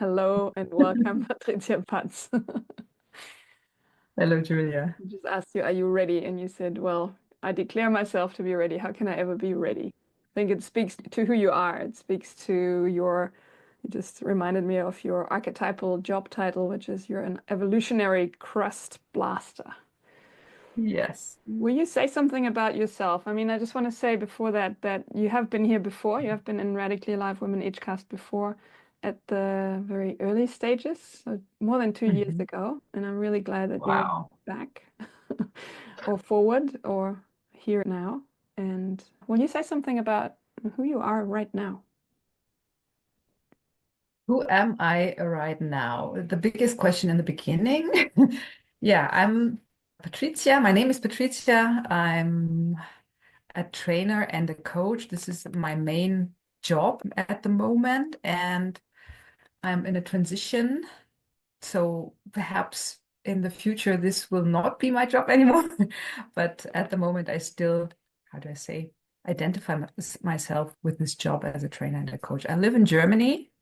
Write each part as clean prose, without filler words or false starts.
Hello and welcome, Patrizia Patz. Hello, Julia. I just asked you, are you ready? And you said, well, I declare myself to be ready. How can I ever be ready? I think it speaks to who you are. It speaks to it just reminded me of your archetypal job title, which is you're an evolutionary crust blaster. Yes. Will you say something about yourself? I mean, I just want to say before that you have been here before. You have been in Radically Alive Women Edgecast before at the very early stages, so more than 2 years Mhm. ago. And I'm really glad that you're Wow. back or forward or here now. And will you say something about who you are right now? Who am I right now? The biggest question in the beginning. Yeah, I'm Patrizia. My name is Patrizia. I'm a trainer and a coach. This is my main job at the moment, and I'm in a transition. So perhaps in the future, this will not be my job anymore. But at the moment, I still, how do I say, identify myself with this job as a trainer and a coach. I live in Germany.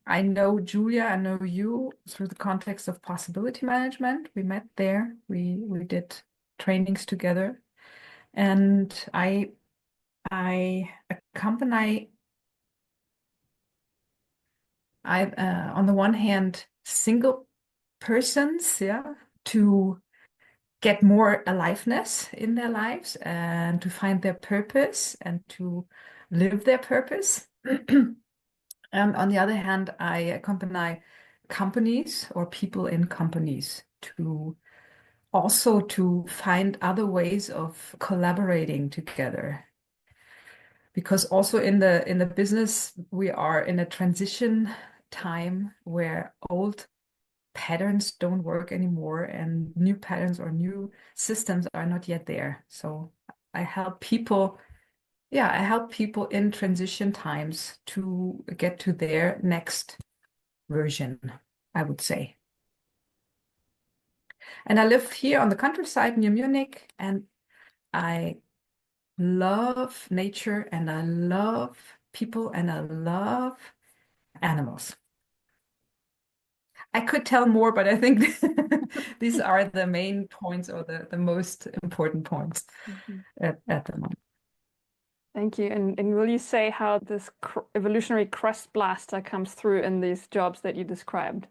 I know Julia, I know you through the context of possibility management. We met there. We did trainings together. And I accompany on the one hand single persons, yeah, to get more aliveness in their lives and to find their purpose and to live their purpose. And on the other hand, I accompany companies or people in companies to also to find other ways of collaborating together. Because also in the business, we are in a transition time where old patterns don't work anymore and new patterns or new systems are not yet there. So I help people, yeah, I help people in transition times to get to their next version, I would say. And I live here on the countryside near Munich, and I love nature and I love people and I love animals. I could tell more, but I think these are the main points or the most important points Mhm. at the moment. Thank you. And will you say how this evolutionary crust blaster comes through in these jobs that you described?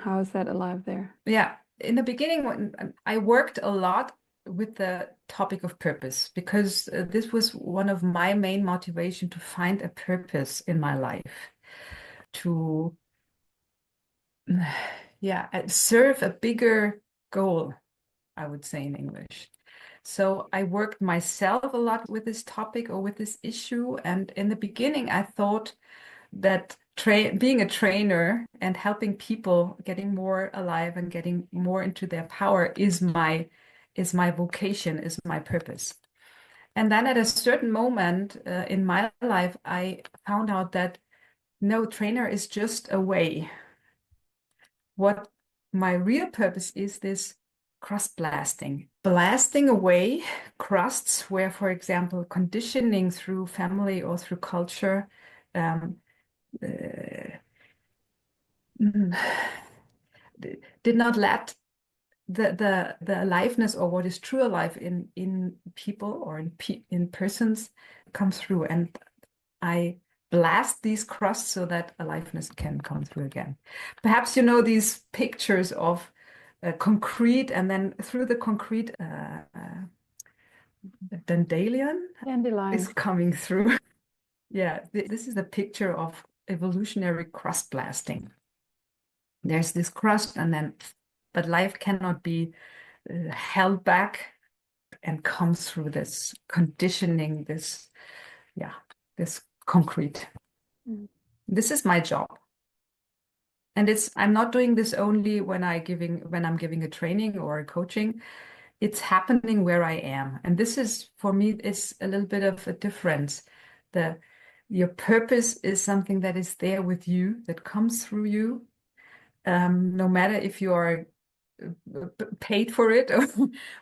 How is that alive there? Yeah, in the beginning, when I worked a lot with the topic of purpose because this was one of my main motivation to find a purpose in my life, to yeah, serve a bigger goal, I would say in English. So I worked myself a lot with this topic or with this issue. And in the beginning, I thought that being a trainer and helping people getting more alive and getting more into their power is my vocation, is my purpose. And then at a certain moment in my life, I found out that no, trainer is just a way. What my real purpose is this crust blasting away crusts where, for example, conditioning through family or through culture um, uh, did not let the aliveness or what is true alive in people or in persons come through, and I blast these crusts so that aliveness can come through again. Perhaps you know these pictures of concrete, and then through the concrete, dandelion is Dandelion. coming through. Yeah, this is a picture of evolutionary crust blasting. There's this crust, and then, but life cannot be held back and comes through this conditioning, yeah, this concrete. Mm. This is my job. And I'm not doing this only when I'm giving a training or a coaching. It's happening where I am. And this is for me, it's a little bit of a difference. The Your purpose is something that is there with you, that comes through you. No matter if you are paid for it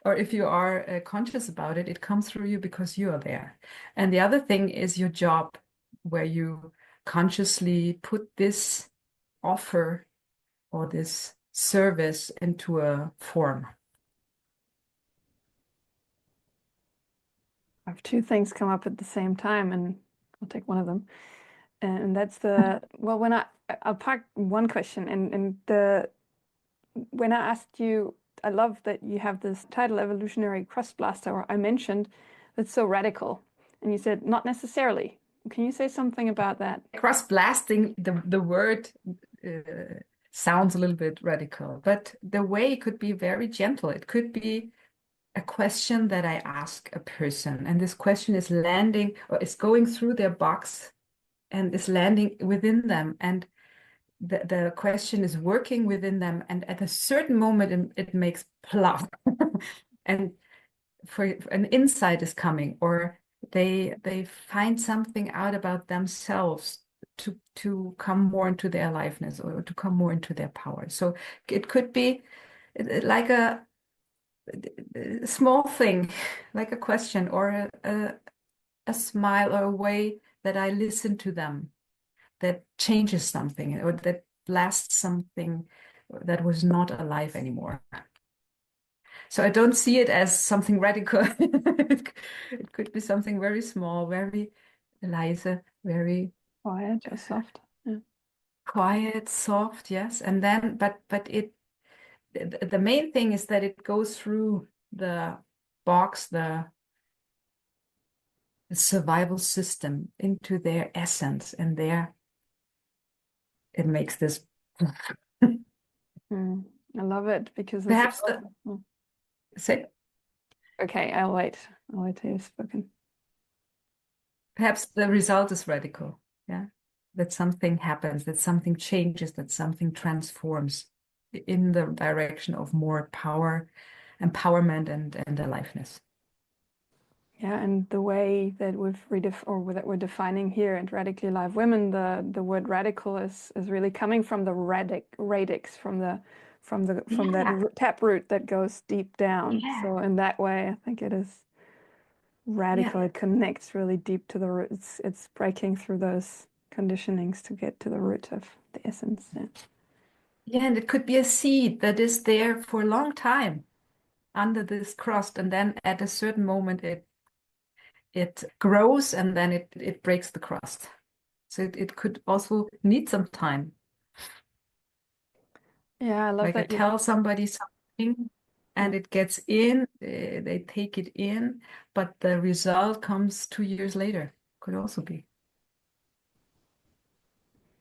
or if you are conscious about it, it comes through you because you are there. And the other thing is your job, where you consciously put this offer or this service into a form. I have two things come up at the same time, and I'll take one of them. And that's well, I'll park one question, and when I asked you, I love that you have this title, Evolutionary Crust Blaster, or I mentioned that's so radical. And you said, not necessarily. Can you say something about that? Crust blasting, the word sounds a little bit radical, but the way it could be very gentle. It could be a question that I ask a person, and this question is landing or is going through their box and is landing within them. And the question is working within them. And at a certain moment, it makes plop. And for an insight is coming, or they find something out about themselves to come more into their aliveness or to come more into their power. So it could be like a small thing, like a question or a smile or a way that I listen to them that changes something or that blasts something that was not alive anymore. So I don't see it as something radical. It could be something very small, very leise, very Quiet or soft. Yeah. quiet, soft, yes. And then, but the main thing is that it goes through the box, the survival system into their essence, and there it makes this. I love it because it's Perhaps say okay, I'll wait. I'll wait till you've spoken. perhaps the result is radical, yeah. That something happens, that something changes, that something transforms in the direction of more power, empowerment, and aliveness. Yeah, and the way that that we're defining here at Radically Alive Women, the word radical is really coming from the radix, from that taproot that goes deep down. Yeah. So in that way, I think it is radical. Yeah. It connects really deep to the roots. It's breaking through those conditionings to get to the root of the essence. Yeah. Yeah, and it could be a seed that is there for a long time under this crust, and then at a certain moment it grows and then it breaks the crust. So it could also need some time. Yeah, I love Like I that you. tell somebody something and it gets in, they take it in, but the result comes 2 years later. Could also be.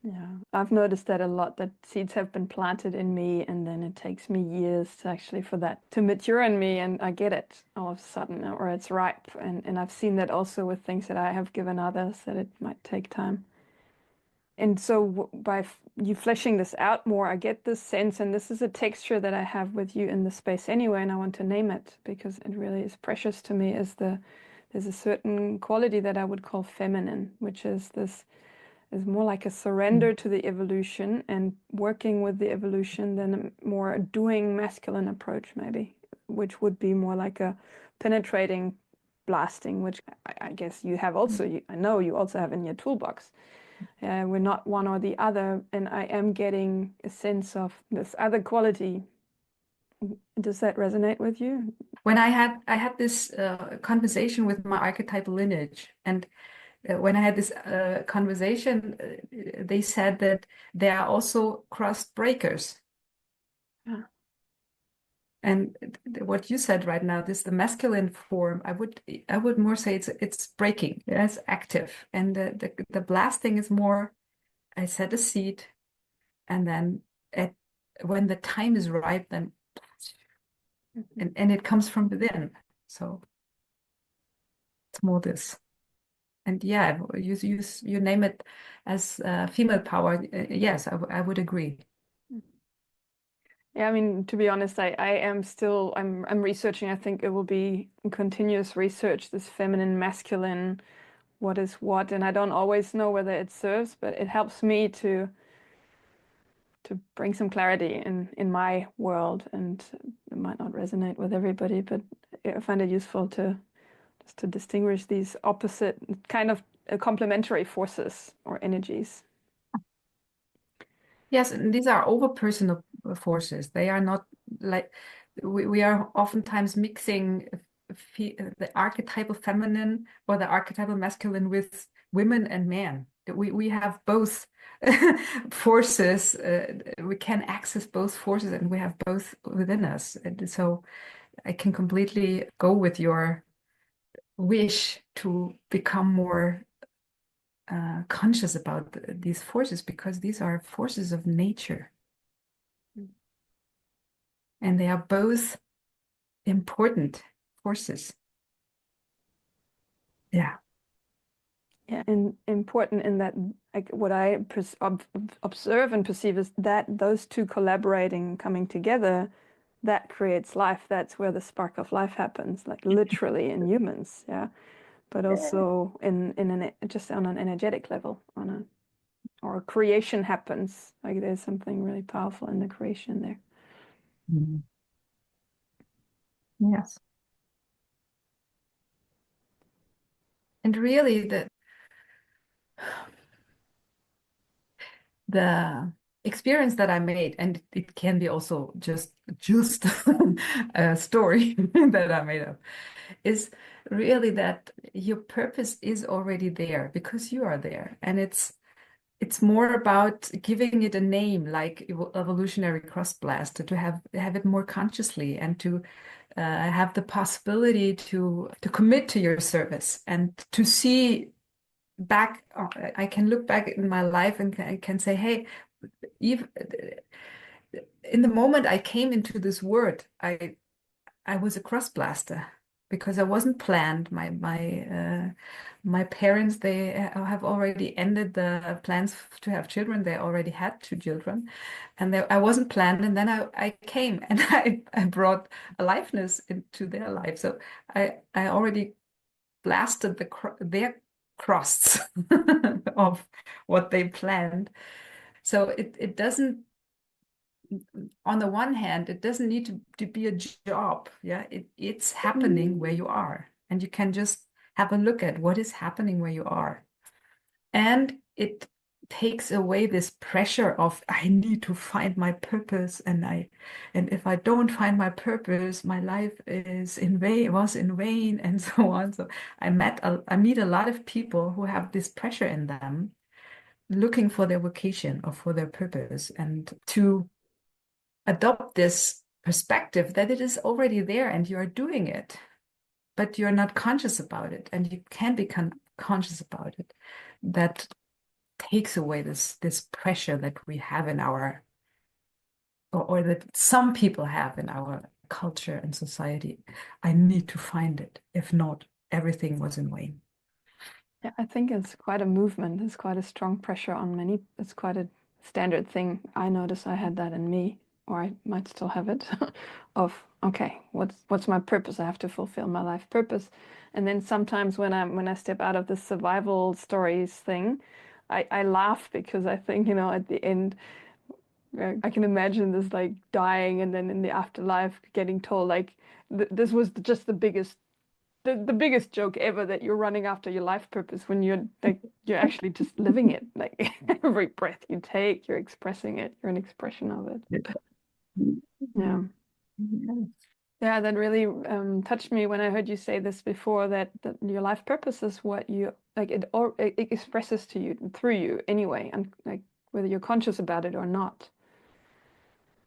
Yeah, I've noticed that a lot, that seeds have been planted in me and then it takes me years to actually for that to mature in me, and I get it all of a sudden, or it's ripe. And I've seen that also with things that I have given others, that it might take time. And so by you fleshing this out more, I get this sense, and this is a texture that I have with you in the space anyway, and I want to name it because it really is precious to me, is there's a certain quality that I would call feminine, which is more like a surrender to the evolution and working with the evolution than a more doing masculine approach, maybe, which would be more like a penetrating blasting, which I guess you have also, I know you also have in your toolbox. We're not one or the other, and I am getting a sense of this other quality. Does that resonate with you? When I had this conversation with my archetypal lineage, and when I had this conversation, they said that there are also crust breakers. Yeah. And what you said right now, this the masculine form, I would more say it's breaking. Yeah, it's active, and the blasting is more. I set a seed, and then when the time is right, then and it comes from within. So it's more this. And yeah, you name it as female power. Yes, I would agree. Yeah, I mean, to be honest, I am still I'm researching. I think it will be continuous research, this feminine, masculine, what is what, and I don't always know whether it serves, but it helps me to bring some clarity in my world, and it might not resonate with everybody, but I find it useful to just to distinguish these opposite kind of complementary forces or energies. Yes, and these are over-personal forces. They are not like we are oftentimes mixing the archetypal feminine or the archetypal masculine with women and men. We have both forces. We can access both forces, and we have both within us. And so I can completely go with your wish to become more conscious about these forces, because these are forces of nature. And they are both important forces. Yeah. Yeah, and important in that, like what I observe and perceive is that those two collaborating, coming together, that creates life. That's where the spark of life happens, like literally in humans, yeah, but also in an just on an energetic level, on a or creation happens. Like there's something really powerful in the creation there. Mhm. Yes. And really the experience that I made, and it can be also just a story that I made up, is really that your purpose is already there because you are there. And it's more about giving it a name, like evolutionary crust blast, to have it more consciously, and to have the possibility to commit to your service and to see back. I can look back in my life and can say, hey, even in the moment I came into this world, I was a cross blaster because I wasn't planned. My parents, they have already ended the plans to have children. They already had two children, and I wasn't planned. And then I came and I brought aliveness into their life. So I already blasted their crusts of what they planned. So it doesn't, on the one hand, it doesn't need to be a job. Yeah, it's happening where you are. And you can just have a look at what is happening where you are. And it takes away this pressure of I need to find my purpose, and if I don't find my purpose, my life is in vain, was in vain, and so on. So I meet a lot of people who have this pressure in them, looking for their vocation or for their purpose, and to adopt this perspective that it is already there and you are doing it, but you're not conscious about it, and you can become conscious about it. That takes away this pressure that we have in our, or that some people have in our culture and society. I need to find it. If not, everything was in vain. Yeah, I think it's quite a movement. It's quite a strong pressure on many. It's quite a standard thing. I notice I had that in me, or I might still have it, of okay, what's my purpose? I have to fulfill my life purpose. And then sometimes when I step out of the survival stories thing, I laugh because I think, at the end, I can imagine this like dying and then in the afterlife getting told like th this was just the biggest joke ever, that you're running after your life purpose when you're actually just living it. Like every breath you take, you're expressing it. You're an expression of it. Yeah. Yeah, that really touched me when I heard you say this before, that your life purpose is what you like, it expresses to you through you anyway, and like whether you're conscious about it or not.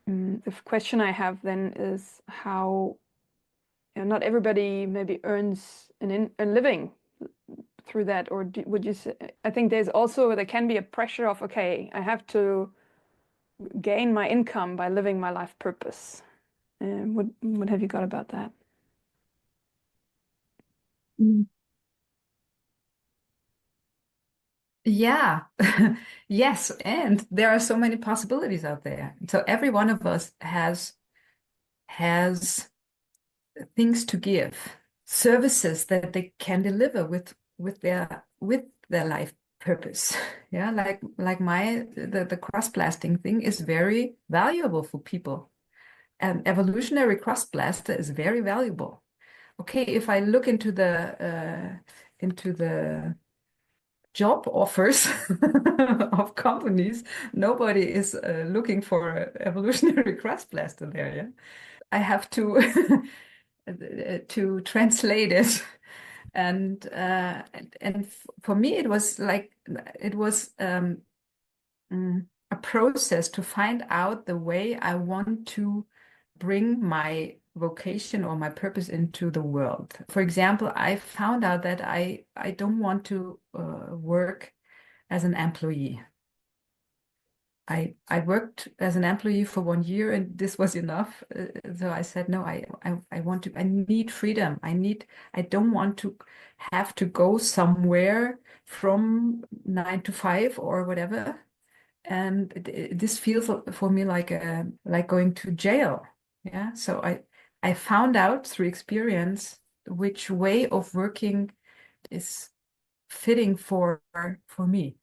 The question I have then is how, not everybody maybe earns a living through that, or would you say? I think there can be a pressure of, okay, I have to gain my income by living my life purpose. What have you got about that? Mm. Yeah. Yes, and there are so many possibilities out there. So every one of us has things to give, services that they can deliver with their life purpose. Yeah, like the cross blasting thing is very valuable for people. And evolutionary cross blaster is very valuable. Okay, if I look into the job offers of companies, nobody is looking for an evolutionary crust blaster there. Yeah, I have to to translate it, and for me it was like it was a process to find out the way I want to bring my vocation or my purpose into the world. For example, I found out that I don't want to work as an employee. I worked as an employee for 1 year and this was enough. So I said, no, I want to, I need freedom. I don't want to have to go somewhere from 9 to 5 or whatever. And this feels for me like going to jail. Yeah. So I found out through experience which way of working is fitting for me.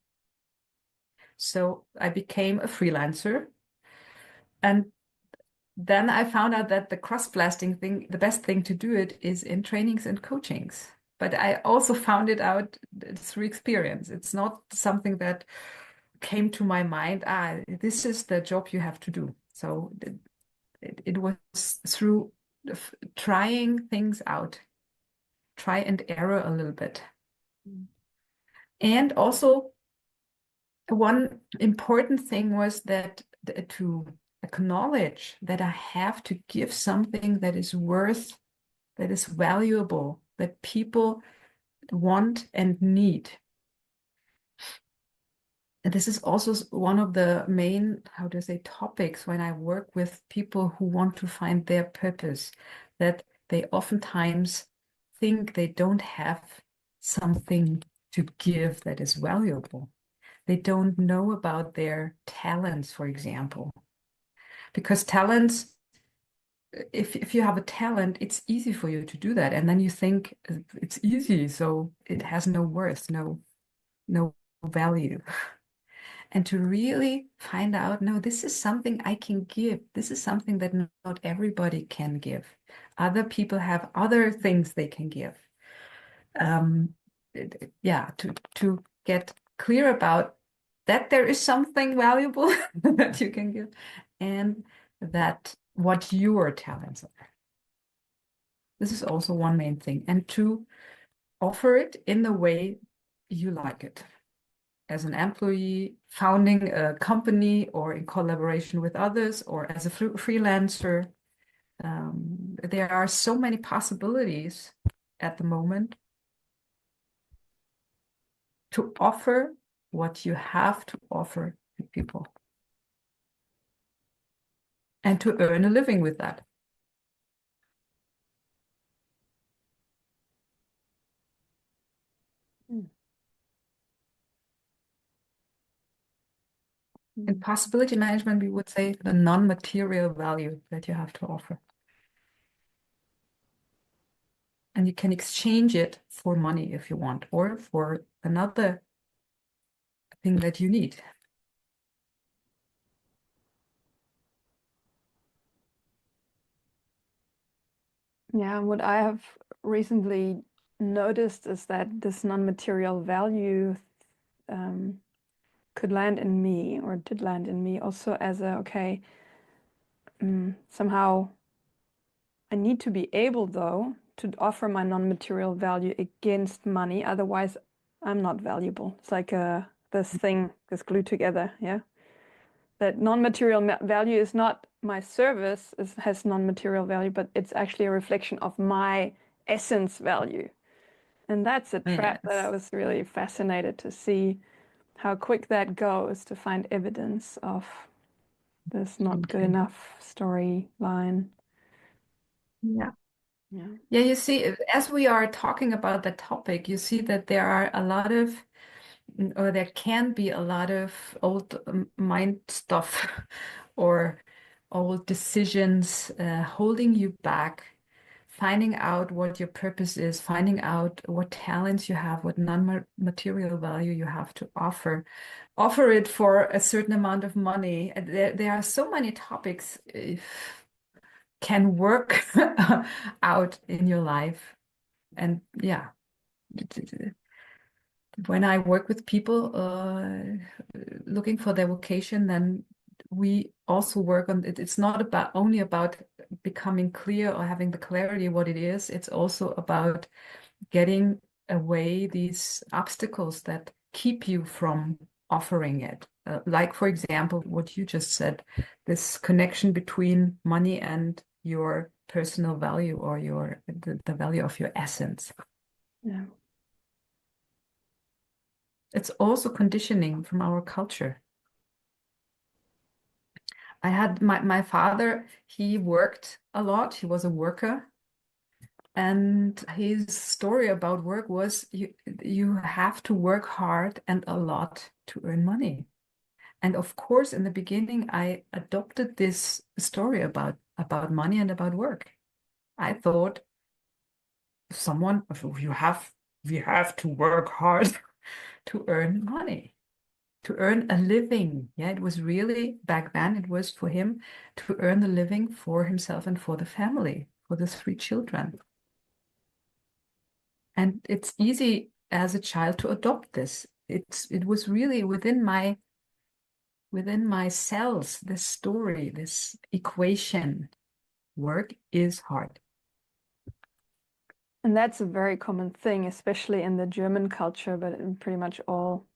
So I became a freelancer. And then I found out that the cross blasting thing, the best thing to do it is in trainings and coachings. But I also found it out through experience. It's not something that came to my mind, this is the job you have to do. So it was through trying things out, try and error a little bit. And also one important thing was that to acknowledge that I have to give something that is worth, that is valuable, that people want and need. And this is also one of the main, how do I say, topics when I work with people who want to find their purpose, that they oftentimes think they don't have something to give that is valuable. They don't know about their talents, for example. Because talents, if you have a talent, it's easy for you to do that. And then you think it's easy, so it has no worth, no value. And to really find out, no, this is something I can give. This is something that not everybody can give. Other people have other things they can give. Yeah, to get clear about that there is something valuable that you can give, and that what your talents are. This is also one main thing, and to offer it in the way you like it. As an employee, founding a company, or in collaboration with others, or as a freelancer. There are so many possibilities at the moment to offer what you have to offer to people and to earn a living with that. In possibility management, we would say the non-material value that you have to offer. And you can exchange it for money if you want, or for another thing that you need. Yeah, what I have recently noticed is that this non-material value could land in me, or did land in me also as a, okay, somehow I need to be able, though, to offer my non-material value against money. Otherwise, I'm not valuable. It's like this thing that's glued together, yeah? That non-material value is not my service, has non-material value, but it's actually a reflection of my essence value. And that's a trap that I was really fascinated to see how quick that goes to find evidence of this not good enough storyline. Yeah. Yeah. Yeah, you see, as we are talking about the topic, you see that there are a lot of, or there can be a lot of old mind stuff or old decisions holding you back, finding out what your purpose is, finding out what talents you have, what non-material value you have to offer it for a certain amount of money. There are so many topics can work out in your life. And yeah, when I work with people looking for their vocation, then we also work on it. It's not about only about becoming clear or having the clarity what it is. It's also about getting away these obstacles that keep you from offering it. Like, for example, what you just said, this connection between money and your personal value or the value of your essence. Yeah. It's also conditioning from our culture. I had my father, he worked a lot, he was a worker. And his story about work was you have to work hard and a lot to earn money. And of course, in the beginning, I adopted this story about money and about work. I thought someone we have to work hard to earn money, to earn a living. Yeah, it was really back then, it was for him to earn a living for himself and for the family, for the 3 children. And it's easy as a child to adopt this. It was really within my cells, this story, this equation. Work is hard. And that's a very common thing, especially in the German culture, but in pretty much all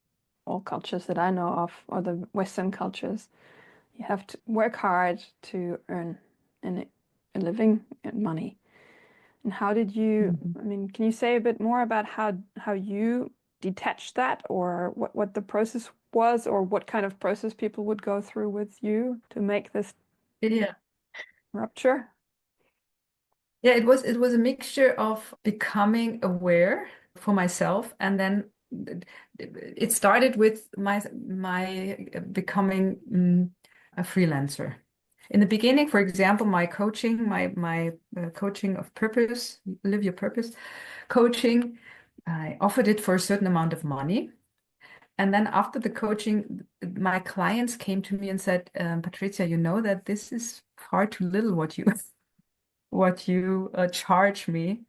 cultures that I know of, or the Western cultures. You have to work hard to earn a living and money. And how did you, I mean, can you say a bit more about how you detached that, or what the process was, or what kind of process people would go through with you to make this Yeah. rupture? Yeah, it was a mixture of becoming aware for myself, and then it started with my becoming a freelancer. In the beginning, for example, my coaching, my coaching of purpose, live your purpose coaching, I offered it for a certain amount of money. And then after the coaching, my clients came to me and said, Patrizia, you know that this is far too little what you charge me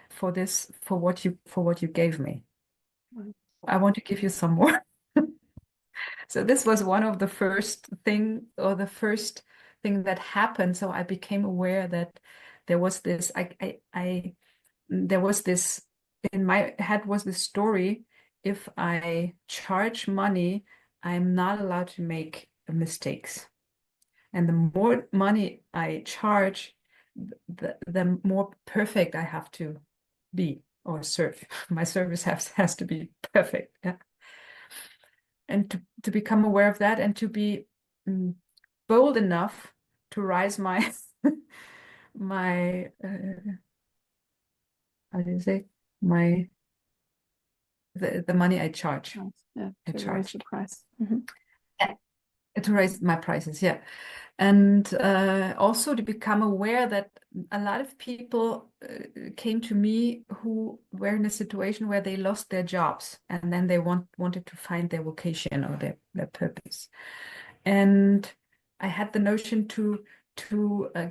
for this, for what you gave me. I want to give you some more. So this was one of the first thing that happened. So I became aware that there was this, there was this in my head was this story. If I charge money, I'm not allowed to make mistakes. And the more money I charge, the more perfect I have to be or serve. My service has to be perfect. Yeah. And to become aware of that and to be bold enough to raise my my how do you say my the money I charge. Yeah, I to raise charge. the price. To raise my prices, yeah. And also to become aware that a lot of people came to me who were in a situation where they lost their jobs and then they wanted to find their vocation or their purpose. And I had the notion to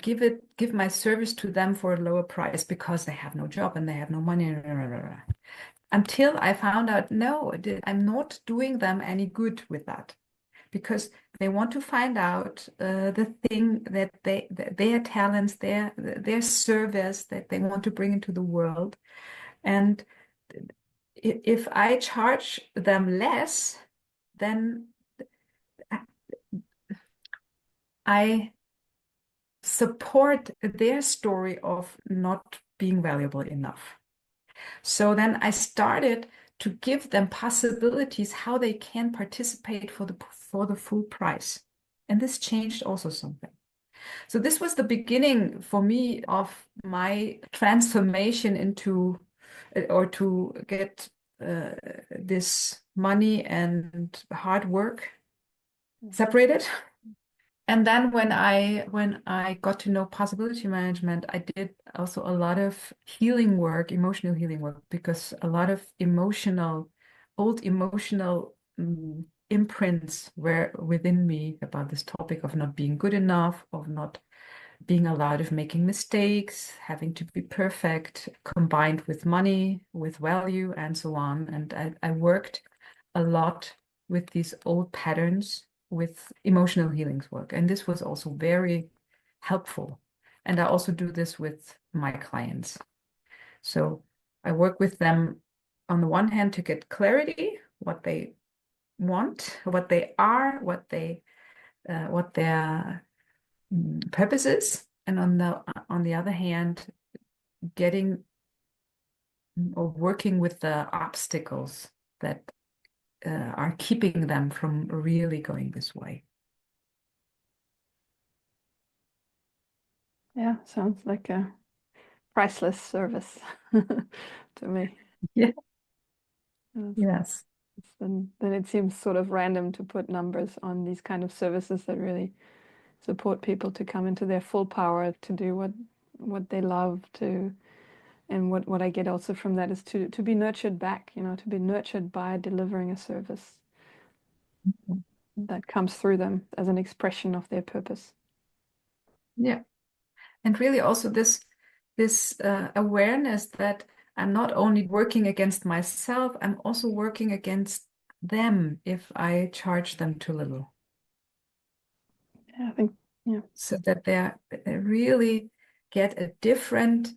give my service to them for a lower price because they have no job and they have no money. Until I found out, no, I'm not doing them any good with that, because they want to find out the thing that their talents, their service that they want to bring into the world. And if I charge them less, then I support their story of not being valuable enough. So then I started to give them possibilities how they can participate for the full price. And this changed also something. So this was the beginning for me of my transformation into or to get this money and hard work separated. And then when I got to know possibility management, I did also a lot of healing work, emotional healing work, because a lot of old emotional imprints were within me about this topic of not being good enough, of not being allowed of making mistakes, having to be perfect, combined with money, with value, and so on. And I worked a lot with these old patterns with emotional healings work. And this was also very helpful. And I also do this with my clients. So I work with them on the one hand to get clarity, what they want, what they are, what their purpose is, and on the other hand, getting or working with the obstacles that are keeping them from really going this way. Yeah, sounds like a priceless service to me. Yeah. Yes. Yes. Then it seems sort of random to put numbers on these kind of services that really support people to come into their full power, to do what they love to. And what I get also from that is to be nurtured back, to be nurtured by delivering a service that comes through them as an expression of their purpose. Yeah. And really also this awareness that I'm not only working against myself, I'm also working against them if I charge them too little. Yeah, I think, yeah. So that they really get a different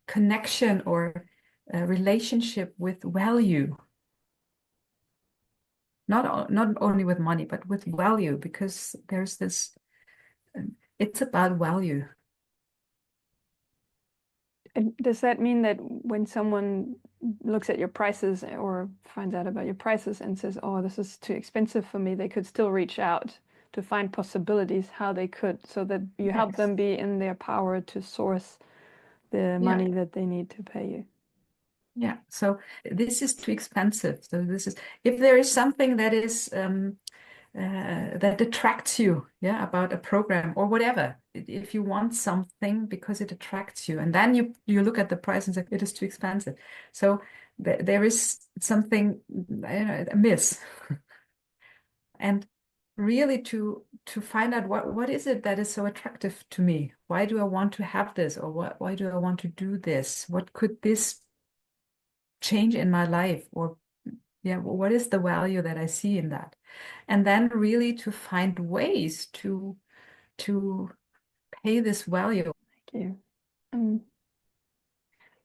connection or a relationship with value. Not only with money, but with value, because there's this, it's about value. And does that mean that when someone looks at your prices or finds out about your prices and says, oh, this is too expensive for me, they could still reach out to find possibilities how they could, so that you help Yes. them be in their power to source the money that they need to pay you? Yeah. So this is too expensive. So this is, if there is something that is that attracts you, yeah, about a program or whatever. If you want something because it attracts you, and then you look at the price and say it is too expensive. So there is something, amiss. And really to find out what is it that is so attractive to me? Why do I want to have this, or why do I want to do this? What could this change in my life? Or yeah, what is the value that I see in that? And then really to find ways to pay this value. Thank you.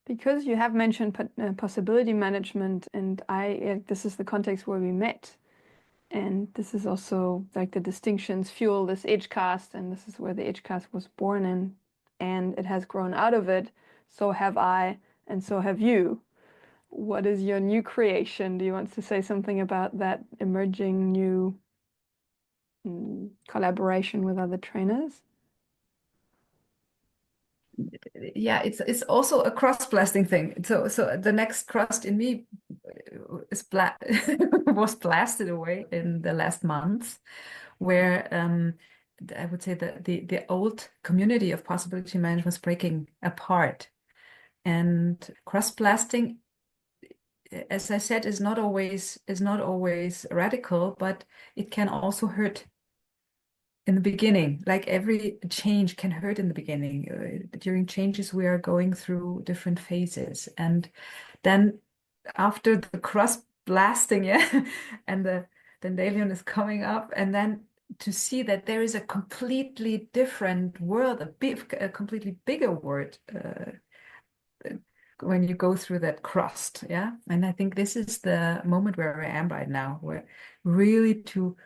Because you have mentioned possibility management, and this is the context where we met, and this is also like the distinctions fuel this Edgecast, and this is where the Edgecast was born in, and it has grown out of it. So have I, and so have you. What is your new creation? Do you want to say something about that emerging new collaboration with other trainers? Yeah, it's also a crust blasting thing. So the next crust in me is was blasted away in the last months, where I would say that the old community of possibility management was breaking apart. And crust blasting, as I said, is not always radical, but it can also hurt in the beginning. Like every change can hurt in the beginning. During changes, we are going through different phases, and then after the crust blasting, yeah, and the dandelion is coming up, and then to see that there is a completely different world, a completely bigger world. When you go through that crust, yeah. And I think this is the moment where I am right now, where really to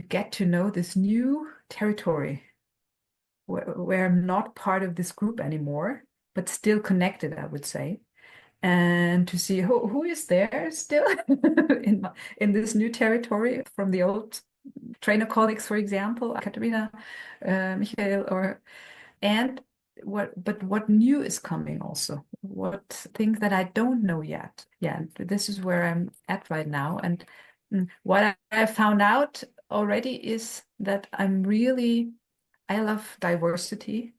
get to know this new territory where I'm not part of this group anymore, but still connected, I would say. And to see who is there still in this new territory from the old trainer colleagues, for example, Katerina, Michael, and what new is coming also, what things that I don't know yet. Yeah, this is where I'm at right now. And what I found out already is that I love diversity,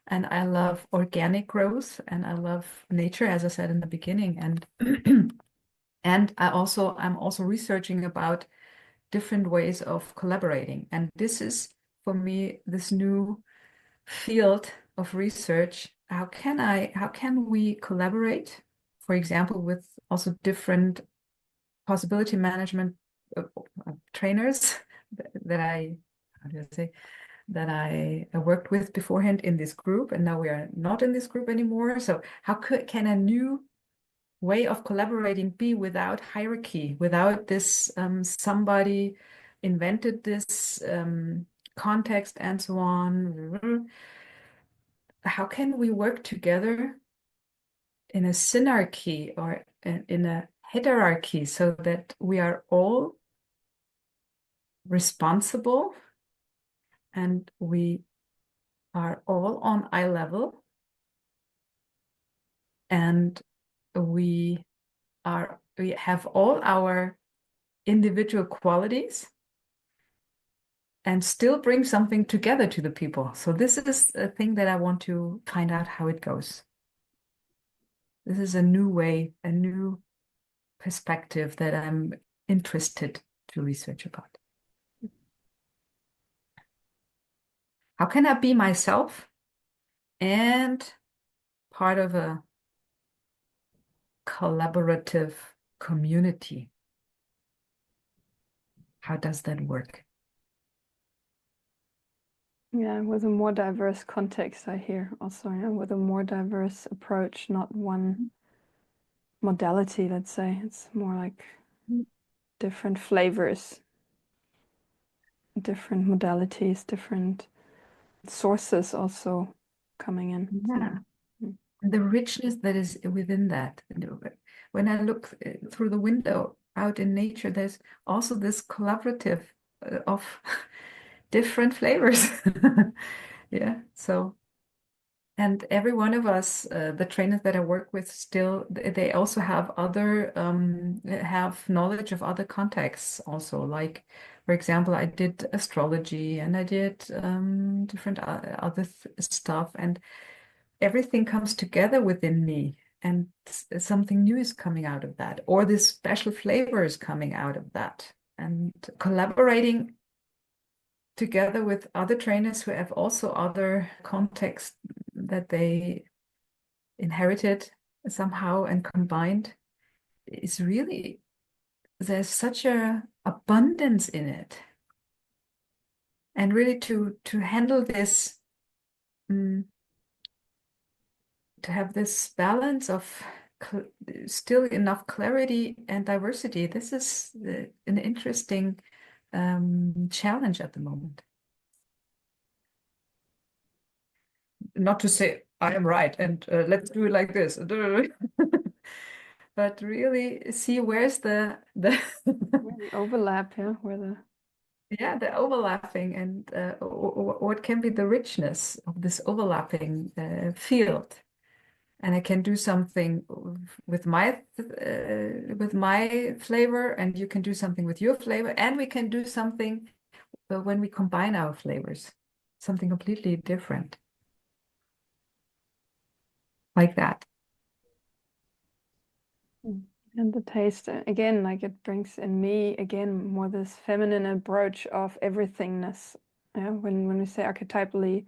and I love organic growth, and I love nature, as I said in the beginning. And and I'm also researching about different ways of collaborating. And this is for me this new field of research. How can we collaborate, for example, with also different possibility management trainers that how do I say, that I worked with beforehand in this group, and now we are not in this group anymore. So how can a new way of collaborating be without hierarchy, without this somebody invented this context and so on? How can we work together in a synarchy or in a hierarchy so that we are all responsible and we are all on eye level, and we have all our individual qualities and still bring something together to the people. So this is a thing that I want to find out how it goes. This is a new way, a new perspective that I'm interested to research about. How can I be myself and part of a collaborative community? How does that work? Yeah, with a more diverse context, I hear also, yeah, with a more diverse approach, not one modality, let's say. It's more like different flavors, different modalities, different sources also coming in. Yeah. Mm. The richness that is within that. When I look through the window out in nature, there's also this collaborative of different flavors. Yeah. So, and every one of us, the trainers that I work with, still they also have other have knowledge of other contexts also. Like, for example, I did astrology and I did different other stuff, and everything comes together within me, and something new is coming out of that, or this special flavor is coming out of that. And collaborating together with other trainers who have also other contexts that they inherited somehow and combined is really, there's such a abundance in it. And really to handle this, to have this balance of still enough clarity and diversity, this is an interesting challenge at the moment. Not to say I am right and let's do it like this, but really see where's the Where the overlap, yeah, where the yeah, the overlapping, and what can be the richness of this overlapping field. And I can do something with my flavor, and you can do something with your flavor, and we can do something when we combine our flavors, something completely different, like that. and the taste again, like it brings in me again more this feminine approach of everythingness. Yeah, when we say archetypally,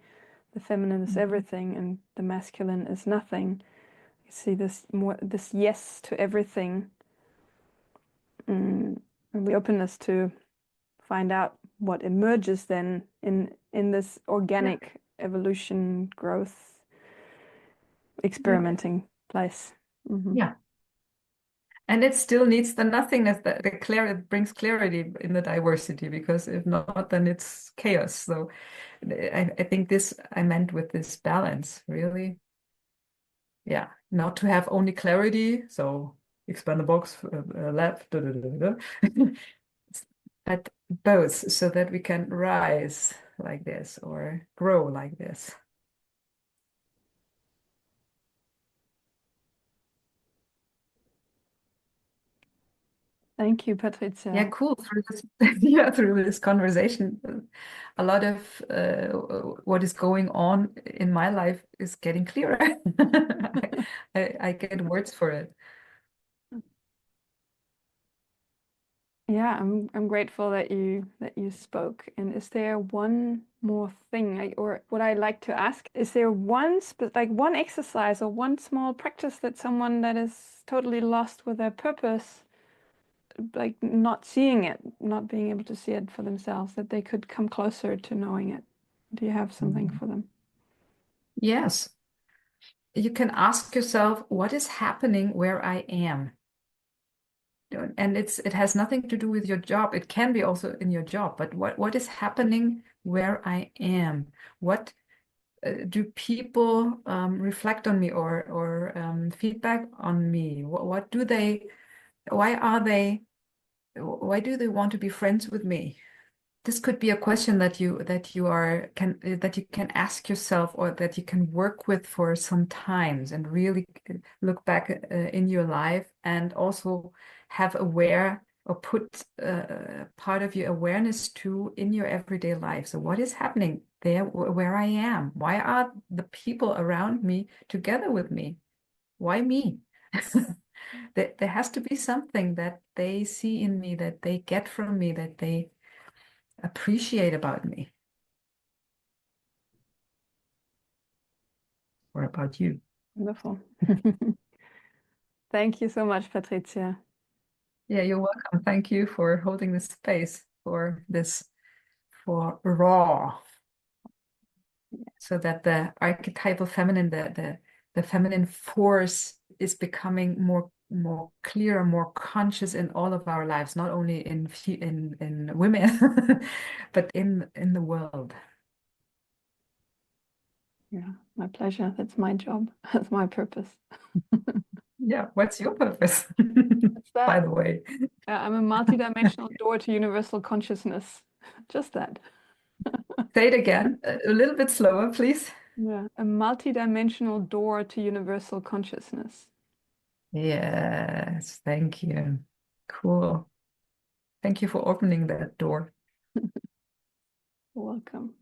the feminine is everything and the masculine is nothing. You see this yes to everything, and the openness to find out what emerges then in this organic evolution, growth, experimenting place. Yeah. And it still needs the nothingness, the clarity brings clarity in the diversity, because if not, then it's chaos. So I think this I meant with this balance, really. Yeah, not to have only clarity, so expand the box, left, but both, so that we can rise like this or grow like this. Thank you, Patrizia. Yeah, cool. Through this, yeah, through this conversation, a lot of what is going on in my life is getting clearer. I get words for it. Yeah, I'm grateful that you spoke. And is there one more thing, or what I like to ask, is there like one exercise or one small practice that someone that is totally lost with their purpose, like not seeing it, not being able to see it for themselves, that they could come closer to knowing it? Do you have something Mhm. for them? Yes, you can ask yourself, what is happening where I am? And it has nothing to do with your job. It can be also in your job, but what is happening where I am? What do people reflect on me or feedback on me? What do they? Why are they? Why do they want to be friends with me? This could be a question that you can ask yourself, or that you can work with for some times, and really look back in your life, and also have aware or put part of your awareness to in your everyday life. So what is happening there where I am? Why are the people around me together with me? Why me? There has to be something that they see in me, that they get from me, that they appreciate about me. What about you? Wonderful. Thank you so much, Patrizia. Yeah, you're welcome. Thank you for holding this space for this, for raw, so that the archetypal feminine, the feminine force is becoming more clear, more conscious in all of our lives, not only in women, but in the world. Yeah, my pleasure. That's my job. That's my purpose. Yeah, what's your purpose? What's By that? the way, I'm a multidimensional door to universal consciousness. Just that. say it again, a little bit slower, please. Yeah, a multidimensional door to universal consciousness. Yes, thank you. Cool. Thank you for opening that door. Welcome.